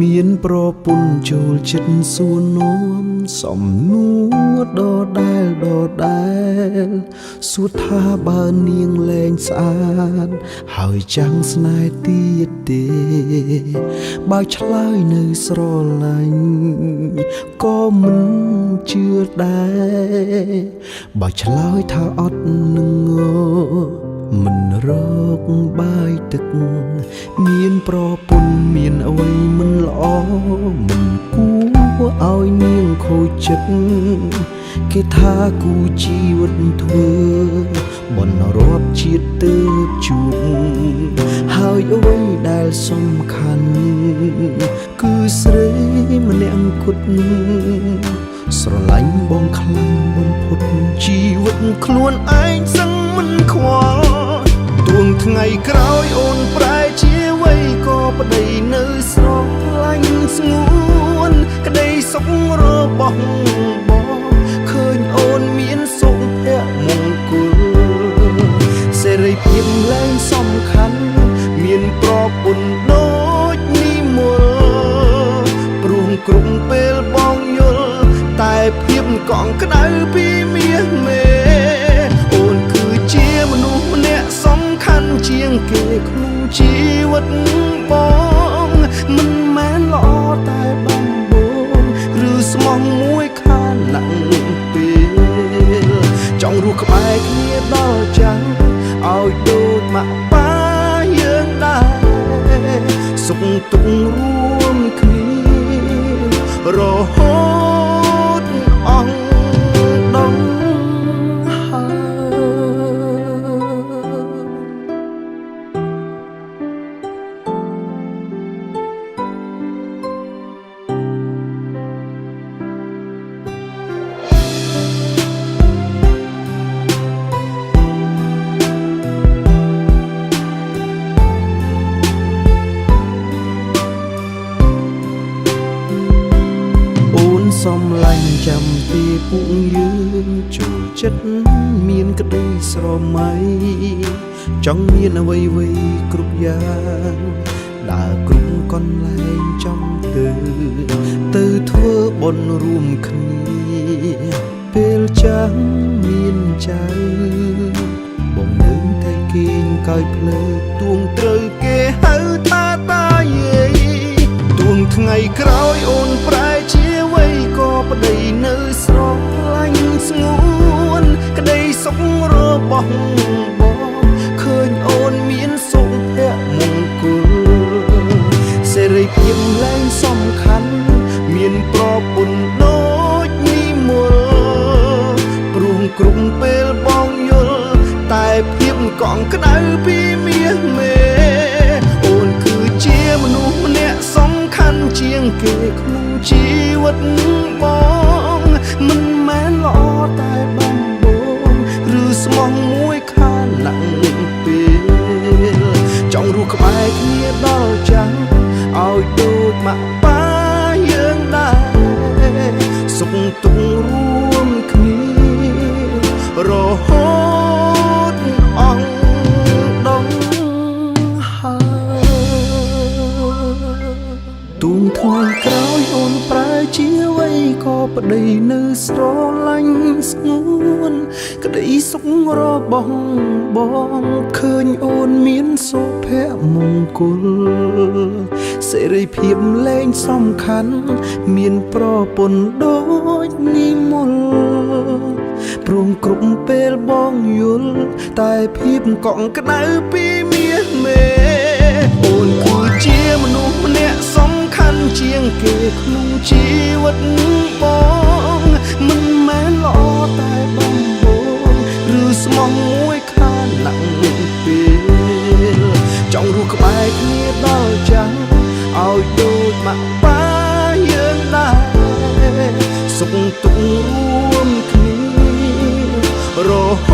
មានប្រពន្ធចូលចិត្តសួរនាំសំណួរដដែលសួរថាបើនាងលែងស្អាតហើយចាំងស្នេហ៍ទៀតទេបើឆ្លើយនៅស្រឡាញ់ក៏មិនជឿដែរបើឆ្លើយថាអត់នឹងមិនរកបាយទឹកមានប្រពន្ធមានអ្វីមិនល្អមិនគួរឲ្យនាងខូចចិត្តគេថាគូជីវិតធ្វើបនរាប់ជាតិទៅជួបហើយអ្វីដែលសំខាន់គឺស្រីម្នាក់គត់ស្រឡាញ់បងខ្លាំងបំផុតជីវិតខ្លួនឯងសឹងមិនខ្វល់ទួងថ្ងៃក្រោយអូនប្រែជាអ្វីក៏ប្តីនៅស្រឡាញ់ស្ងួនក្តីសុខរបស់បងឃើញអូនមានសុភមង្គលសេរីភាពឡើងសំខាន់មានប្រពន្ធដូចនិមលព្រោះគ្រប់ពេលបងយល់តែភាពកង់ក្ដៅពីមាសមេអូនគឺជាមនុស្សម្នាក់សំខាន់ជាងគេក្នុងជីវិតបងមិនមែនល្អតែបំបងឬស្មោះមួយខានណាក់ពេលចង់រស់ក្បែរគ្នាដល់ចាំងឲ្យដូចម៉ាក់ប៉ាយើងដែរសុខទុក្ខរួមគ្នារហូតអស់ដំហើសំឡាញ់ចាំពីពួកយើងចូលចិត្តមានក្តីស្រមៃចង់មានអ្វីគ្រប់យ៉ាងដើរគ្រប់កន្លែងចង់ទៅធ្វើបុណ្យរួមគ្នាពេលចាំមានចៅបងនៅតែគេងកោយភ្លើទួងត្រូវគេហៅថាតាយាយទួងថ្ងៃក្រោយអូនប្រែជាអ្វីក៏ប្តីនៅស្រឡាញ់ស្ងួនក្តីសុខរបស់បងឃើញអូនមានសុភមង្គលសេរីភាពឡើងសំខាន់មានប្រពន្ធដូចនិមលព្រោះគ្រប់ពេលបងយល់តែភាពកង់ក្ដៅពីមាសមេអូនគឺជាមនុស្សម្នាក់សំខាន់ជាងគេក្នុងជីវិតបងមិនមែនល្អតែបំបងឬស្មោះមួយខានណាក់ពេលចង់រស់ក្បែរគ្នាដល់ចាំងឲ្យដូចម៉ាក់ប៉ាយើងដែរសុខទុក្ខរួមគ្នារហូតអស់ដំហើទួងថ្ងៃក្រោយអូនប្រែជាអ្វីក៏ប្តីនៅស្រឡាញ់ស្ងួនក្តីសុខរបស់បងឃើញអូនមានសុភមង្គលសេរីភាពលែងសំខាន់មានប្រពន្ធដូចនិមលព្រមគ្រប់ពេលបងយល់តែភាពកង់ក្ដៅពីមាសមេអូនគឺជាមនុស្សម្នាក់សំខាន់ជាងគេក្នុងជីវិតបងមិនមែនល្អតែបំបងឬស្មោះមួយខានណាក់ពេលចង់រស់ក្បែរគ្នាដល់ចាំងឲ្យដូចម៉ាក់ប៉ាយើងដែរសុខទុក្ខរួមគ្នារហ